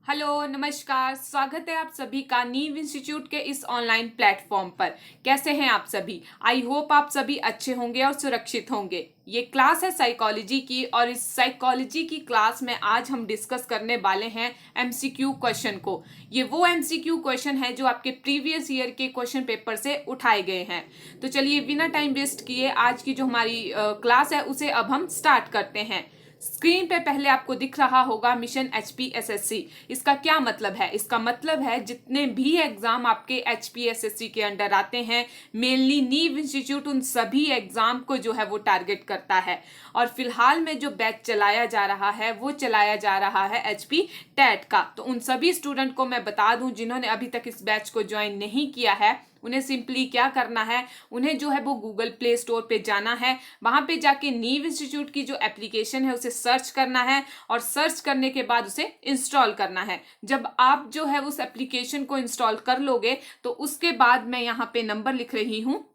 Hello नमस्कार, स्वागत है आप सभी का नीव इंस्टीट्यूट के इस ऑनलाइन प्लेटफॉर्म पर। कैसे हैं आप सभी? आई होप आप सभी अच्छे होंगे और सुरक्षित होंगे। ये क्लास है साइकोलॉजी की और इस साइकोलॉजी की क्लास में आज हम डिस्कस करने वाले हैं एमसीक्यू क्वेश्चन को। ये वो एमसीक्यू क्वेश्चन है जो आपके प्रीवियस ईयर के क्वेश्चन पेपर से उठाए गए हैं। तो चलिए बिना टाइम वेस्ट किए आज की जो हमारी क्लास है उसे अब हम स्टार्ट करते हैं। स्क्रीन पे पहले आपको दिख रहा होगा मिशन एचपीएसएससी। इसका क्या मतलब है? इसका मतलब है जितने भी एग्जाम आपके एचपीएसएससी के अंडर आते हैं, मेनली नीव इंस्टीट्यूट उन सभी एग्जाम को जो है वो टारगेट करता है। और फिलहाल में जो बैच चलाया जा रहा है वो चलाया जा रहा है एचपी टेट का। तो उन सभी स्टूडेंट को मैं बता दूं जिन्होंने अभी तक इस बैच को ज्वाइन नहीं किया है, उन्हें सिंपली क्या करना है, उन्हें जो है वो गूगल प्ले स्टोर पे जाना है। वहां पे जाके नीव इंस्टीट्यूट की जो एप्लीकेशन है उसे सर्च करना है और सर्च करने के बाद उसे इंस्टॉल करना है। जब आप जो है उस एप्लीकेशन को इंस्टॉल कर लोगे तो उसके बाद मैं यहाँ पे नंबर लिख रही हूँ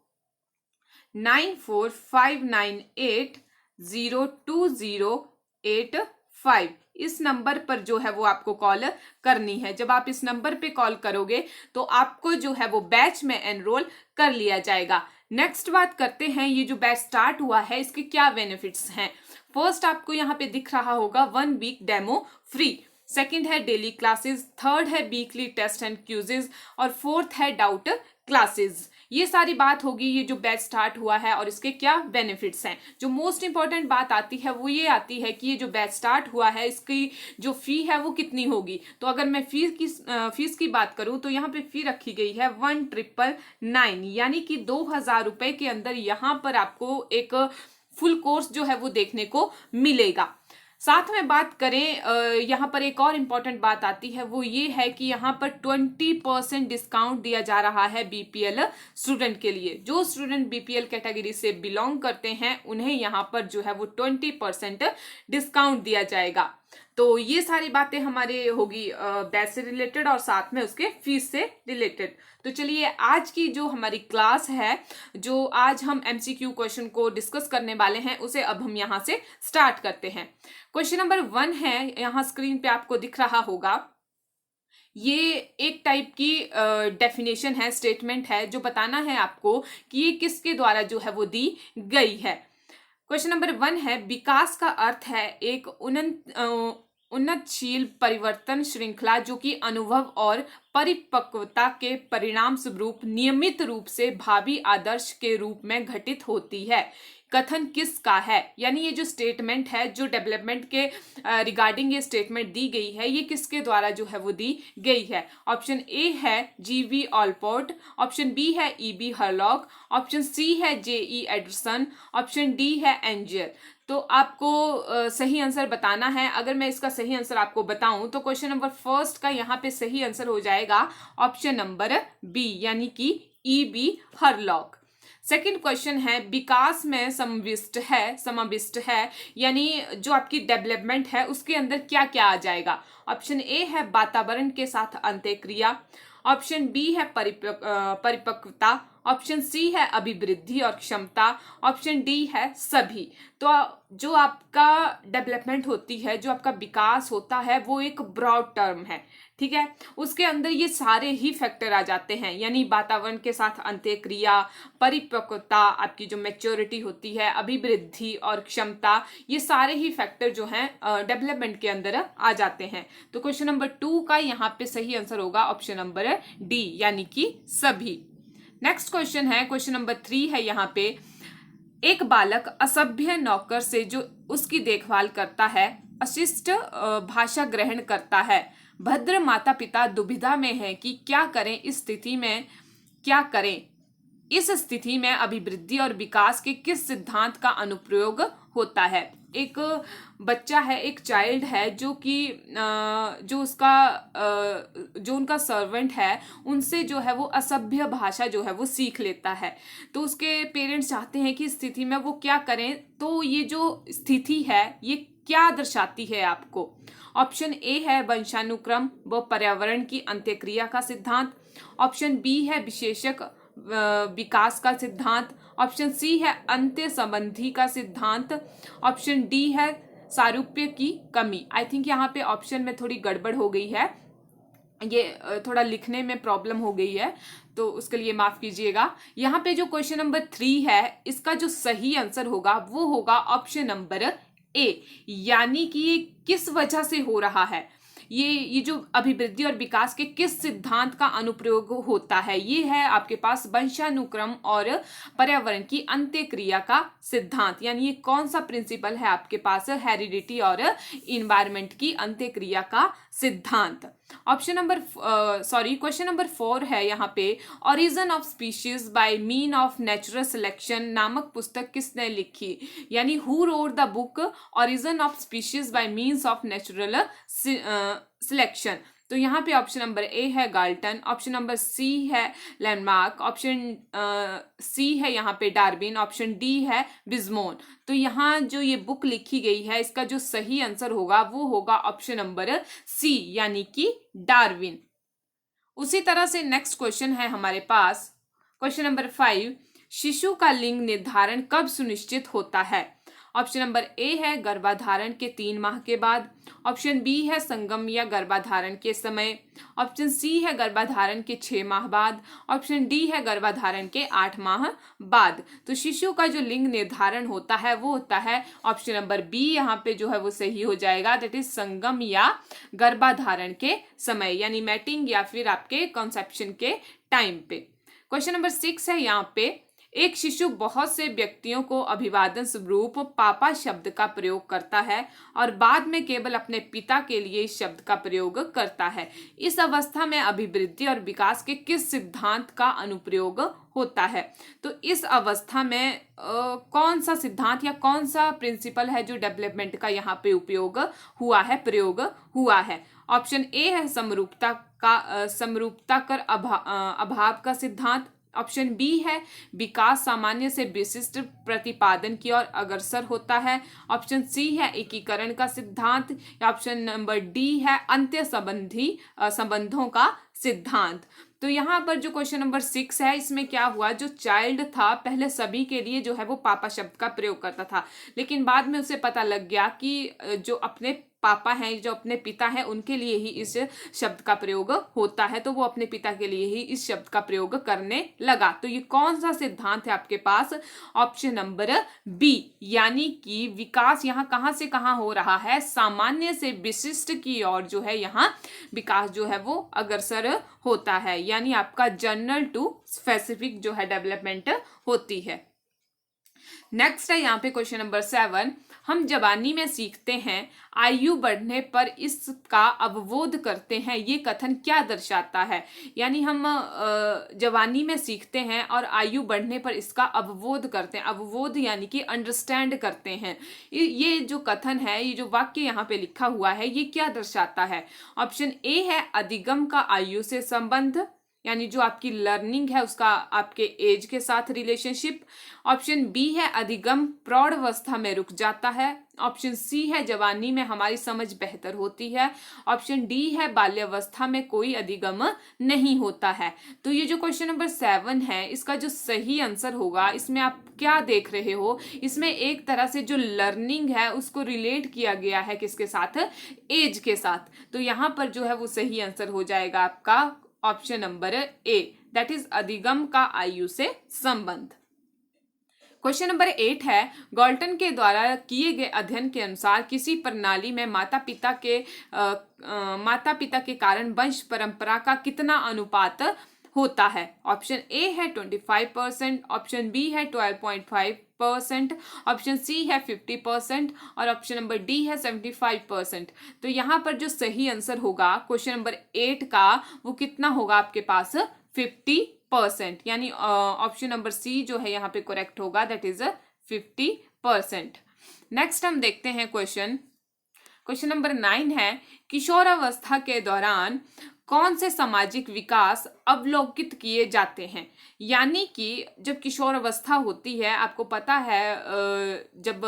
9459802085। इस नंबर पर जो है वो आपको कॉल करनी है। जब आप इस नंबर पे कॉल करोगे तो आपको जो है वो बैच में एनरोल कर लिया जाएगा। नेक्स्ट बात करते हैं, ये जो बैच स्टार्ट हुआ है इसके क्या बेनिफिट्स हैं। फर्स्ट आपको यहाँ पे दिख रहा होगा 1 वीक डेमो फ्री, सेकंड है डेली क्लासेस, थर्ड है वीकली टेस्ट एंड क्यूजेज और फोर्थ है डाउट क्लासेस। ये सारी बात होगी ये जो बैच स्टार्ट हुआ है और इसके क्या बेनिफिट्स हैं। जो मोस्ट इंपॉर्टेंट बात आती है वो ये आती है कि ये जो बैच स्टार्ट हुआ है इसकी जो फी है वो कितनी होगी। तो अगर मैं फीस की बात करूं तो यहाँ पे फी रखी गई है 1999, यानी कि 2000 रुपए के अंदर यहाँ पर आपको एक फुल कोर्स जो है वो देखने को मिलेगा। साथ में बात करें, यहाँ पर एक और इम्पॉर्टेंट बात आती है वो ये है कि यहाँ पर 20% डिस्काउंट दिया जा रहा है बीपीएल स्टूडेंट के लिए। जो स्टूडेंट बीपीएल कैटेगरी से बिलोंग करते हैं उन्हें यहाँ पर जो है वो 20% डिस्काउंट दिया जाएगा। तो ये सारी बातें हमारे होगी बैच से रिलेटेड और साथ में उसके फीस से रिलेटेड। तो चलिए आज की जो हमारी क्लास है, जो आज हम एमसीक्यू क्वेश्चन को डिस्कस करने वाले हैं, उसे अब हम यहाँ से स्टार्ट करते हैं। क्वेश्चन नंबर 1 है, यहाँ स्क्रीन पे आपको दिख रहा होगा। ये एक टाइप की डेफिनेशन है, स्टेटमेंट है जो बताना है आपको कि ये किसके द्वारा जो है वो दी गई है। क्वेश्चन नंबर 1 है, विकास का अर्थ है एक उन्नतशील परिवर्तन श्रृंखला जो कि अनुभव और परिपक्वता के परिणाम स्वरूप नियमित रूप से भावी आदर्श के रूप में घटित होती है। कथन किसका है? यानी ये जो स्टेटमेंट है, जो डेवलपमेंट के रिगार्डिंग ये स्टेटमेंट दी गई है, ये किसके द्वारा जो है वो दी गई है। ऑप्शन ए है जीवी ऑलपोर्ट, ऑप्शन बी है ईबी हरलॉक, ऑप्शन सी है जेई एडरसन, ऑप्शन डी है एंजल। तो आपको सही आंसर बताना है। अगर मैं इसका सही आंसर आपको बताऊं तो क्वेश्चन नंबर फर्स्ट का यहाँ पे सही आंसर हो जाएगा ऑप्शन नंबर बी, यानी कि ईबी हरलॉक। सेकंड क्वेश्चन है, विकास में समाविष्ट है यानी जो आपकी डेवलपमेंट है उसके अंदर क्या क्या आ जाएगा। ऑप्शन ए है वातावरण के साथ अंतःक्रिया, ऑप्शन बी है परिपक्वता, ऑप्शन सी है अभिवृद्धि और क्षमता, ऑप्शन डी है सभी। तो जो आपका डेवलपमेंट होती है, जो आपका विकास होता है, वो एक ब्रॉड टर्म है, ठीक है। उसके अंदर ये सारे ही फैक्टर आ जाते हैं, यानी वातावरण के साथ अंतःक्रिया, परिपक्वता, आपकी जो मैच्योरिटी होती है, अभिवृद्धि और क्षमता, ये सारे ही फैक्टर जो हैं डेवलपमेंट के अंदर आ जाते हैं। तो क्वेश्चन नंबर 2 का यहाँ पे सही आंसर होगा ऑप्शन नंबर डी, यानी कि सभी। नेक्स्ट क्वेश्चन है, क्वेश्चन नंबर 3 है यहाँ पे, एक बालक असभ्य नौकर से जो उसकी देखभाल करता है अशिष्ट भाषा ग्रहण करता है। भद्र माता पिता दुविधा में है कि क्या करें, इस स्थिति में क्या करें। इस स्थिति में अभिवृद्धि और विकास के किस सिद्धांत का अनुप्रयोग होता है। एक बच्चा है, एक चाइल्ड है जो कि जो उनका सर्वेंट है उनसे जो है वो असभ्य भाषा जो है वो सीख लेता है। तो उसके पेरेंट्स चाहते हैं कि स्थिति में वो क्या करें। तो ये जो स्थिति है ये क्या दर्शाती है आपको। ऑप्शन ए है वंशानुक्रम व पर्यावरण की अंत्यक्रिया का सिद्धांत, ऑप्शन बी है विशेषक विकास का सिद्धांत, ऑप्शन सी है अंत्य संबंधी का सिद्धांत, ऑप्शन डी है सारूप्य की कमी। आई थिंक यहाँ पे ऑप्शन में थोड़ी गड़बड़ हो गई है, ये थोड़ा लिखने में प्रॉब्लम हो गई है, तो उसके लिए माफ कीजिएगा। यहाँ पे जो क्वेश्चन नंबर 3 है, इसका जो सही आंसर होगा वो होगा ऑप्शन नंबर ए, यानी कि ये किस वजह से हो रहा है, ये जो अभिवृद्धि और विकास के किस सिद्धांत का अनुप्रयोग होता है, ये है आपके पास वंशानुक्रम और पर्यावरण की अंत्यक्रिया का सिद्धांत। यानी ये कौन सा प्रिंसिपल है आपके पास, हेरिडिटी और इन्वायरमेंट की अंत्यक्रिया का सिद्धांत। ऑप्शन नंबर क्वेश्चन नंबर 4 है यहाँ पे, origin of species bye mean of natural selection नामक पुस्तक किसने लिखी, यानी who wrote the book origin of species bye means of natural selection. तो यहाँ पे ऑप्शन नंबर ए है गाल्टन, ऑप्शन नंबर सी है लैंडमार्क, ऑप्शन सी है यहाँ पे डार्विन, ऑप्शन डी है बिजमोन। तो यहाँ जो ये बुक लिखी गई है, इसका जो सही आंसर होगा वो होगा ऑप्शन नंबर सी, यानी कि डार्विन। उसी तरह से नेक्स्ट क्वेश्चन है हमारे पास, क्वेश्चन नंबर 5, शिशु का लिंग निर्धारण कब सुनिश्चित होता है। ऑप्शन नंबर ए है गर्भाधारण के 3 माह के बाद, ऑप्शन बी है संगम या गर्भाधारण के समय, ऑप्शन सी है गर्भाधारण के 6 माह बाद, ऑप्शन डी है गर्भाधारण के 8 माह बाद। तो शिशु का जो लिंग निर्धारण होता है वो होता है ऑप्शन नंबर बी, यहाँ पे जो है वो सही हो जाएगा, दैट इज संगम या गर्भाधारण के समय, यानी मैटिंग या फिर आपके कंसेप्शन के टाइम पे। क्वेश्चन नंबर 6 है यहाँ पे, एक शिशु बहुत से व्यक्तियों को अभिवादन स्वरूप पापा शब्द का प्रयोग करता है और बाद में केवल अपने पिता के लिए इस शब्द का प्रयोग करता है। इस अवस्था में अभिवृद्धि और विकास के किस सिद्धांत का अनुप्रयोग होता है। तो इस अवस्था में कौन सा सिद्धांत या कौन सा प्रिंसिपल है जो डेवलपमेंट का यहाँ पे उपयोग हुआ है, प्रयोग हुआ है। ऑप्शन ए है समरूपता कर अभाव का सिद्धांत, ऑप्शन बी है विकास सामान्य से विशिष्ट प्रतिपादन की ओर अग्रसर होता है, ऑप्शन सी है एकीकरण का सिद्धांत, या ऑप्शन नंबर डी है अंत्य संबंधों का सिद्धांत। तो यहाँ पर जो क्वेश्चन नंबर 6 है, इसमें क्या हुआ, जो चाइल्ड था पहले सभी के लिए जो है वो पापा शब्द का प्रयोग करता था, लेकिन बाद में उसे पता लग गया कि जो अपने पापा हैं, जो अपने पिता हैं, उनके लिए ही इस शब्द का प्रयोग होता है, तो वो अपने पिता के लिए ही इस शब्द का प्रयोग करने लगा। तो ये कौन सा सिद्धांत है आपके पास, ऑप्शन नंबर बी, यानी कि विकास यहाँ कहाँ से कहाँ हो रहा है, सामान्य से विशिष्ट की ओर जो है यहाँ विकास जो है वो अग्रसर होता है, यानी आपका जनरल टू स्पेसिफिक जो है डेवलपमेंट होती है। नेक्स्ट है यहाँ पे क्वेश्चन नंबर 7, हम जवानी में सीखते हैं, आयु बढ़ने पर इसका अवबोध करते हैं, ये कथन क्या दर्शाता है। यानी हम जवानी में सीखते हैं और आयु बढ़ने पर इसका अवबोध करते हैं, अवबोध यानी कि अंडरस्टैंड करते हैं। ये जो कथन है, ये जो वाक्य यहाँ पे लिखा हुआ है, ये क्या दर्शाता है। ऑप्शन ए है अधिगम का आयु से संबंध, यानी जो आपकी लर्निंग है उसका आपके एज के साथ रिलेशनशिप, ऑप्शन बी है अधिगम प्रौढ़ अवस्था में रुक जाता है, ऑप्शन सी है जवानी में हमारी समझ बेहतर होती है, ऑप्शन डी है बाल्यावस्था में कोई अधिगम नहीं होता है। तो ये जो क्वेश्चन नंबर 7 है, इसका जो सही आंसर होगा, इसमें आप क्या देख रहे हो, इसमें एक तरह से जो लर्निंग है उसको रिलेट किया गया है किसके साथ, एज के साथ। तो यहाँ पर जो है वो सही आंसर हो जाएगा आपका option number A, that is अधिगम का आयु से संबंध। क्वेश्चन नंबर 8 है, गॉल्टन के द्वारा किए गए अध्ययन के अनुसार किसी प्रणाली में माता पिता के कारण वंश परंपरा का कितना अनुपात होता है। ऑप्शन ए है 25%, ऑप्शन बी है 12.5%, ऑप्शन सी है 50% और ऑप्शन नंबर डी है 75%। तो यहाँ पर जो सही आंसर होगा क्वेश्चन नंबर 8 का, वो कितना होगा आपके पास, 50%, यानी ऑप्शन नंबर सी जो है यहाँ पे करेक्ट होगा, दैट इज 50%। नेक्स्ट हम देखते हैं क्वेश्चन नंबर 9 है, किशोरावस्था के दौरान कौन से सामाजिक विकास अवलोकित किए जाते हैं। यानी कि जब किशोर अवस्था होती है, आपको पता है जब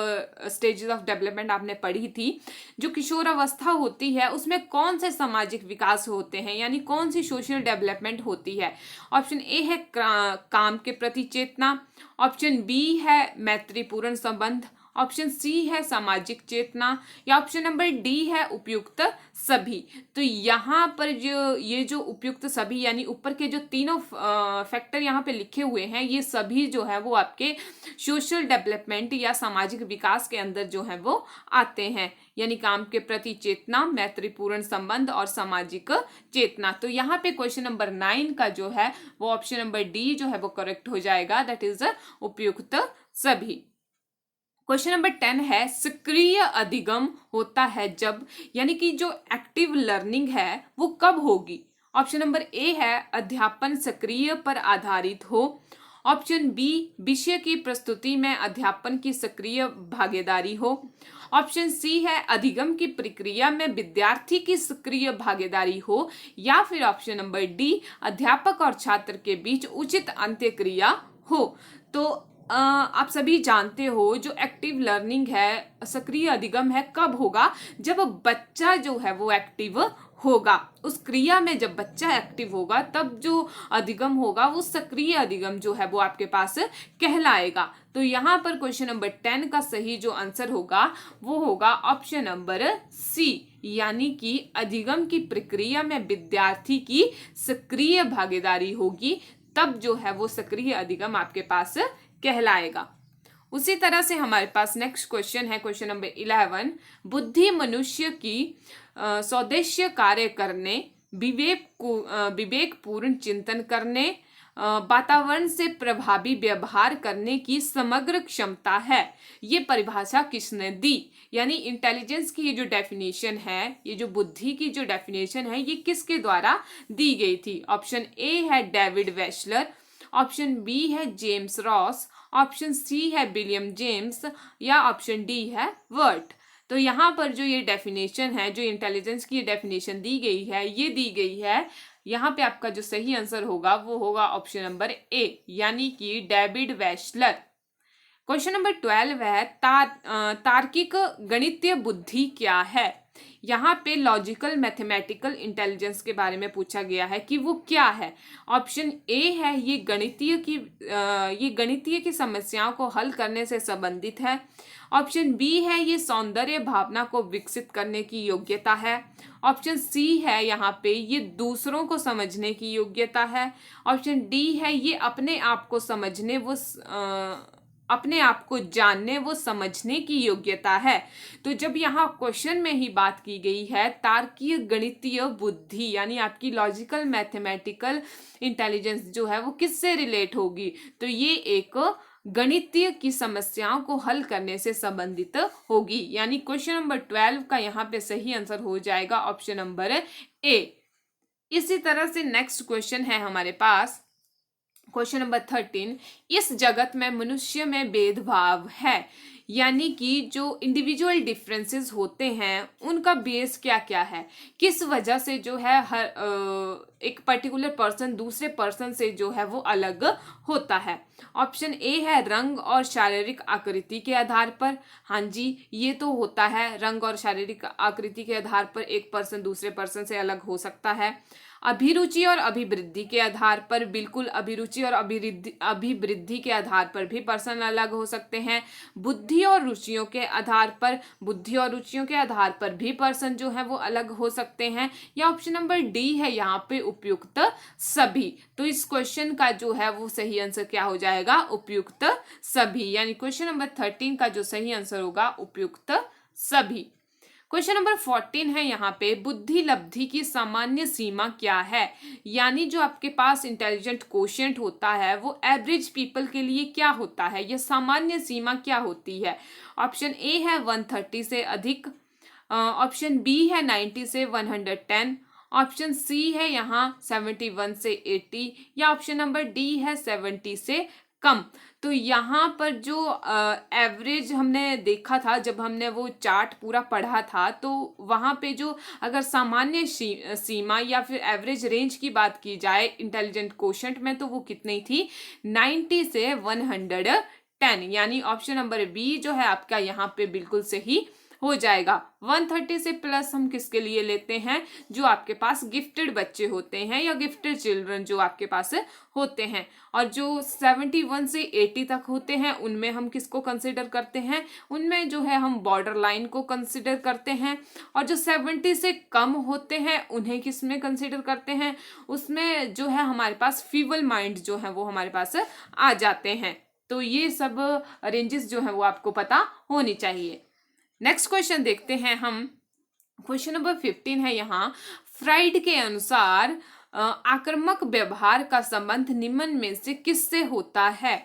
स्टेजेस ऑफ डेवलपमेंट आपने पढ़ी थी, जो किशोर अवस्था होती है उसमें कौन से सामाजिक विकास होते हैं, यानी कौन सी सोशल डेवलपमेंट होती है। ऑप्शन ए है काम के प्रति चेतना, ऑप्शन बी है मैत्रीपूर्ण संबंध, ऑप्शन सी है सामाजिक चेतना, या ऑप्शन नंबर डी है उपयुक्त सभी। तो यहाँ पर जो ये जो उपयुक्त सभी यानी ऊपर के जो तीनों फैक्टर यहाँ पे लिखे हुए हैं, ये सभी जो है वो आपके सोशल डेवलपमेंट या सामाजिक विकास के अंदर जो है वो आते हैं, यानी काम के प्रति चेतना, मैत्रीपूर्ण संबंध और सामाजिक चेतना। तो यहाँ पे क्वेश्चन नंबर 9 का जो है वो ऑप्शन नंबर डी जो है वो करेक्ट हो जाएगा, दैट इज उपयुक्त सभी। क्वेश्चन नंबर 10 है सक्रिय अधिगम होता है जब, यानी कि जो एक्टिव लर्निंग है वो कब होगी। ऑप्शन नंबर ए है अध्यापन सक्रिय पर आधारित हो, ऑप्शन बी विषय की प्रस्तुति में अध्यापन की सक्रिय भागीदारी हो, ऑप्शन सी है अधिगम की प्रक्रिया में विद्यार्थी की सक्रिय भागीदारी हो, या फिर ऑप्शन नंबर डी अध्यापक और छात्र के बीच उचित अंत्यक्रिया हो। तो आप सभी जानते हो जो एक्टिव लर्निंग है, सक्रिय अधिगम है, कब होगा, जब बच्चा जो है वो एक्टिव होगा। उस क्रिया में जब बच्चा एक्टिव होगा तब जो अधिगम होगा वो सक्रिय अधिगम जो है वो आपके पास कहलाएगा। तो यहाँ पर क्वेश्चन नंबर 10 का सही जो आंसर होगा वो होगा ऑप्शन नंबर सी, यानी कि अधिगम की प्रक्रिया में विद्यार्थी की सक्रिय भागीदारी होगी, तब जो है वो सक्रिय अधिगम आपके पास कहलाएगा। उसी तरह से हमारे पास नेक्स्ट क्वेश्चन है क्वेश्चन नंबर 11, बुद्धि मनुष्य की स्वदेश्य कार्य करने, विवेकपूर्ण चिंतन करने, वातावरण से प्रभावी व्यवहार करने की समग्र क्षमता है। ये परिभाषा किसने दी, यानी इंटेलिजेंस की ये जो डेफिनेशन है, ये जो बुद्धि की जो डेफिनेशन है, ये किसके द्वारा दी गई थी। ऑप्शन ए है डेविड वेशलर, ऑप्शन बी है जेम्स रॉस, ऑप्शन सी है विलियम जेम्स, या ऑप्शन डी है वर्ट। तो यहाँ पर जो ये डेफिनेशन है, जो इंटेलिजेंस की डेफिनेशन दी गई है, ये दी गई है, यहाँ पे आपका जो सही आंसर होगा वो होगा ऑप्शन नंबर ए, यानी कि डेविड वेशलर। क्वेश्चन नंबर 12 है तार्किक गणितीय बुद्धि क्या है। यहाँ पे लॉजिकल मैथमेटिकल इंटेलिजेंस के बारे में पूछा गया है कि वो क्या है। ऑप्शन ए है ये गणितीय की समस्याओं को हल करने से संबंधित है, ऑप्शन बी है ये सौंदर्य भावना को विकसित करने की योग्यता है, ऑप्शन सी है यहाँ पे ये दूसरों को समझने की योग्यता है, ऑप्शन डी है ये अपने आप को समझने अपने आप को जानने वो समझने की योग्यता है। तो जब यहाँ क्वेश्चन में ही बात की गई है तार्किक गणितीय बुद्धि, यानी आपकी लॉजिकल मैथमेटिकल इंटेलिजेंस जो है वो किससे रिलेट होगी, तो ये एक गणितीय की समस्याओं को हल करने से संबंधित होगी, यानी क्वेश्चन नंबर 12 का यहाँ पे सही आंसर हो जाएगा ऑप्शन नंबर ए। इसी तरह से नेक्स्ट क्वेश्चन है हमारे पास क्वेश्चन नंबर 13, इस जगत में मनुष्य में भेदभाव है, यानी कि जो इंडिविजुअल डिफरेंसेस होते हैं उनका बेस क्या क्या है, किस वजह से जो है हर एक पर्टिकुलर पर्सन दूसरे पर्सन से जो है वो अलग होता है। ऑप्शन ए है रंग और शारीरिक आकृति के आधार पर, हाँ जी ये तो होता है, रंग और शारीरिक आकृति के आधार पर एक पर्सन दूसरे पर्सन से अलग हो सकता है। अभिरुचि और अभिवृद्धि के आधार पर, बिल्कुल अभिरुचि और अभिवृद्धि के आधार पर भी पर्सन अलग हो सकते हैं। बुद्धि और रुचियों के आधार पर, बुद्धि और रुचियों के आधार पर भी पर्सन जो है वो अलग हो सकते हैं, या ऑप्शन नंबर डी है यहाँ पे उपयुक्त सभी। तो इस क्वेश्चन का जो है वो सही आंसर क्या हो जाएगा, उपयुक्त सभी, यानी क्वेश्चन नंबर 13 का जो सही आंसर होगा उपयुक्त सभी। क्वेश्चन नंबर 14 है यहाँ पे बुद्धि लब्धि की सामान्य सीमा क्या है, यानी जो आपके पास इंटेलिजेंट कोशेंट होता है वो एवरेज पीपल के लिए क्या होता है, यह सामान्य सीमा क्या होती है। ऑप्शन ए है 130 से अधिक, ऑप्शन बी है 90 से 110, ऑप्शन सी है यहाँ 71 से 80, या ऑप्शन नंबर डी है 70 से कम। तो यहाँ पर जो एवरेज हमने देखा था जब हमने वो चार्ट पूरा पढ़ा था, तो वहाँ पे जो अगर सामान्य सीमा या फिर एवरेज रेंज की बात की जाए इंटेलिजेंट कोशेंट में, तो वो कितनी थी, 90 से 110, यानी ऑप्शन नंबर बी जो है आपका यहाँ पे बिल्कुल सही हो जाएगा। 130 से प्लस हम किसके लिए लेते हैं, जो आपके पास गिफ्टेड बच्चे होते हैं या गिफ्टेड चिल्ड्रन जो आपके पास होते हैं। और जो 71 से 80 तक होते हैं उनमें हम किसको कंसिडर करते हैं, उनमें जो है हम बॉर्डर लाइन को कंसिडर करते हैं। और जो 70 से कम होते हैं उन्हें किस में कंसिडर करते हैं, उसमें जो है हमारे पास फीबल माइंड जो है वो हमारे पास आ जाते हैं। तो ये सब रेंजेस जो है वो आपको पता होनी चाहिए। नेक्स्ट क्वेश्चन देखते हैं हम। क्वेश्चन नंबर 15 है यहाँ, फ्राइड के अनुसार आक्रामक व्यवहार का संबंध निम्न में से किससे होता है।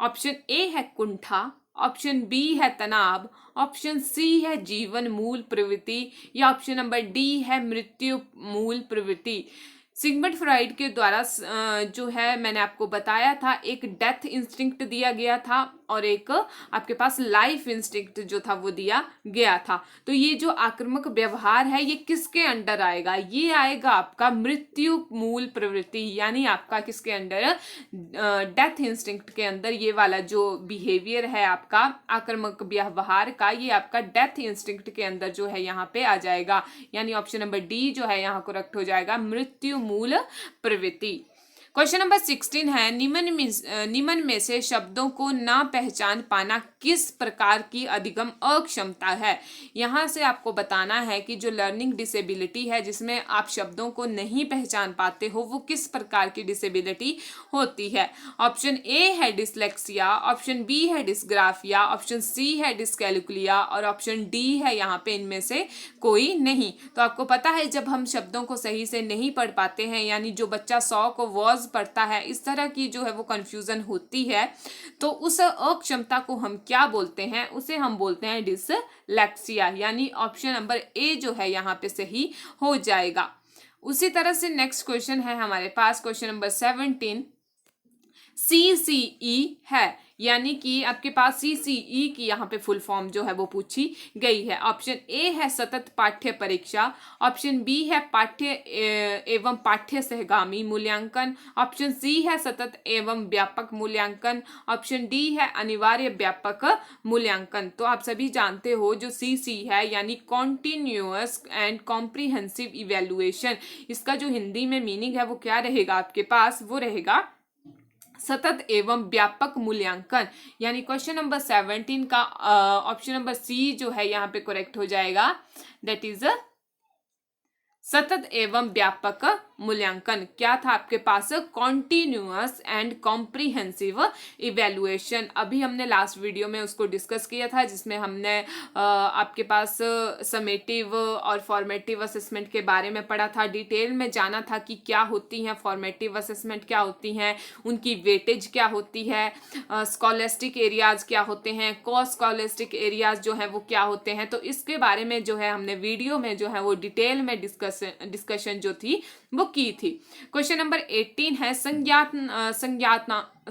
ऑप्शन ए है कुंठा, ऑप्शन बी है तनाव, ऑप्शन सी है जीवन मूल प्रवृत्ति, या ऑप्शन नंबर डी है मृत्यु मूल प्रवृत्ति। सिगमंड फ्राइड के द्वारा जो है मैंने आपको बताया था, एक डेथ इंस्टिंक्ट दिया गया था और एक आपके पास लाइफ इंस्टिंक्ट जो था वो दिया गया था। तो ये जो आक्रामक व्यवहार है ये किसके अंडर आएगा, ये आएगा आपका मृत्यु मूल प्रवृत्ति, यानी आपका किसके अंडर, डेथ इंस्टिंक्ट के अंदर। ये वाला जो बिहेवियर है आपका आक्रामक व्यवहार का, ये आपका डेथ इंस्टिंक्ट के अंदर जो है यहाँ पे आ जाएगा, यानी ऑप्शन नंबर डी जो है यहाँ करेक्ट हो जाएगा, मृत्यु मूल प्रवृत्ति। क्वेश्चन नंबर 16 है, निम्न में से शब्दों को ना पहचान पाना किस प्रकार की अधिगम अक्षमता है। यहाँ से आपको बताना है कि जो लर्निंग डिसेबिलिटी है जिसमें आप शब्दों को नहीं पहचान पाते हो वो किस प्रकार की डिसेबिलिटी होती है। ऑप्शन ए है डिसलेक्सिया, ऑप्शन बी है डिस्ग्राफिया, ऑप्शन सी है डिस्कैलकुलिया और ऑप्शन डी है यहाँ पे इनमें से कोई नहीं। तो आपको पता है जब हम शब्दों को सही से नहीं पढ़ पाते हैं, यानी जो बच्चा 100 को वॉज पढ़ता है, इस तरह की जो है वो कंफ्यूजन होती है, तो उस अक्षमता को हम क्या बोलते हैं, उसे हम बोलते हैं डिसलेक्सिया, यानी ऑप्शन नंबर ए जो है यहाँ पे सही हो जाएगा। उसी तरह से नेक्स्ट क्वेश्चन है हमारे पास, क्वेश्चन नंबर 17, CCE है, यानी कि आपके पास CCE की यहाँ पे फुल फॉर्म जो है वो पूछी गई है। ऑप्शन ए है सतत पाठ्य परीक्षा, ऑप्शन बी है पाठ्य एवं पाठ्य सहगामी मूल्यांकन, ऑप्शन सी है सतत एवं व्यापक मूल्यांकन, ऑप्शन डी है अनिवार्य व्यापक मूल्यांकन। तो आप सभी जानते हो जो CC है यानी कॉन्टिन्यूअस एंड कॉम्प्रिहेंसिव इवेल्युएशन, इसका जो हिंदी में मीनिंग है वो क्या रहेगा आपके पास, वो रहेगा सतत एवं व्यापक मूल्यांकन। यानी क्वेश्चन नंबर 17 का ऑप्शन नंबर सी जो है यहाँ पे करेक्ट हो जाएगा, दैट इज सतत एवं व्यापक मूल्यांकन। क्या था आपके पास, कॉन्टिन्यूअस एंड कॉम्प्रिहेंसिव इवेल्युएशन। अभी हमने लास्ट वीडियो में उसको डिस्कस किया था जिसमें हमने आपके पास समेटिव और फॉर्मेटिव असेसमेंट के बारे में पढ़ा था, डिटेल में जाना था कि क्या होती हैं फॉर्मेटिव असेसमेंट, क्या होती हैं, उनकी वेटेज क्या होती है, स्कॉलेस्टिक एरियाज क्या होते हैं, को स्कॉलेस्टिक एरियाज जो है वो क्या होते हैं। तो इसके बारे में जो है हमने वीडियो में जो है वो डिटेल में डिस्कशन जो थी वो की थी। क्वेश्चन नंबर 18 है,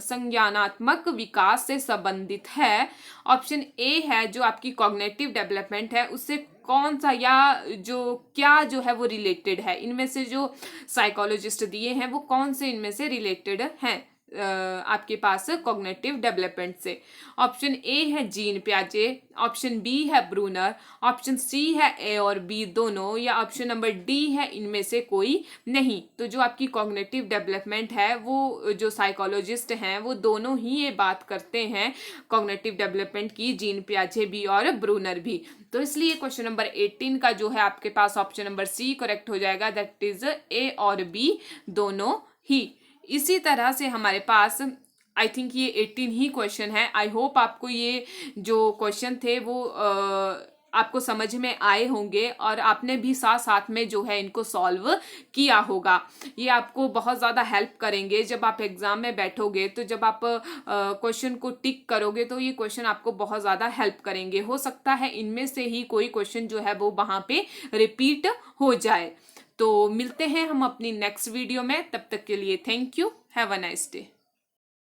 संज्ञानात्मक विकास से संबंधित है। ऑप्शन ए है जो आपकी कॉग्निटिव डेवलपमेंट है उससे कौन सा या जो क्या जो है वो रिलेटेड है, इनमें से जो साइकोलॉजिस्ट दिए हैं वो कौन से इनमें से रिलेटेड हैं आपके पास कॉग्निटिव डेवलपमेंट से। ऑप्शन ए है जीन पियाजे, ऑप्शन बी है ब्रूनर, ऑप्शन सी है ए और बी दोनों, या ऑप्शन नंबर डी है इनमें से कोई नहीं। तो जो आपकी कॉग्निटिव डेवलपमेंट है वो जो साइकोलॉजिस्ट हैं वो दोनों ही ये बात करते हैं कॉग्निटिव डेवलपमेंट की, जीन पियाजे भी और ब्रूनर भी। तो इसलिए क्वेश्चन नंबर 18 का जो है आपके पास ऑप्शन नंबर सी करेक्ट हो जाएगा, दैट इज ए और बी दोनों ही। इसी तरह से हमारे पास आई थिंक ये 18 ही क्वेश्चन है। आई होप आपको ये जो क्वेश्चन थे वो आपको समझ में आए होंगे और आपने भी साथ साथ में जो है इनको सॉल्व किया होगा। ये आपको बहुत ज़्यादा हेल्प करेंगे जब आप एग्ज़ाम में बैठोगे, तो जब आप क्वेश्चन को टिक करोगे तो ये क्वेश्चन आपको बहुत ज़्यादा हेल्प करेंगे। हो सकता है इनमें से ही कोई क्वेश्चन जो है वो वहाँ पे रिपीट हो जाए। तो मिलते हैं हम अपनी नेक्स्ट वीडियो में, तब तक के लिए thank you, have a nice day.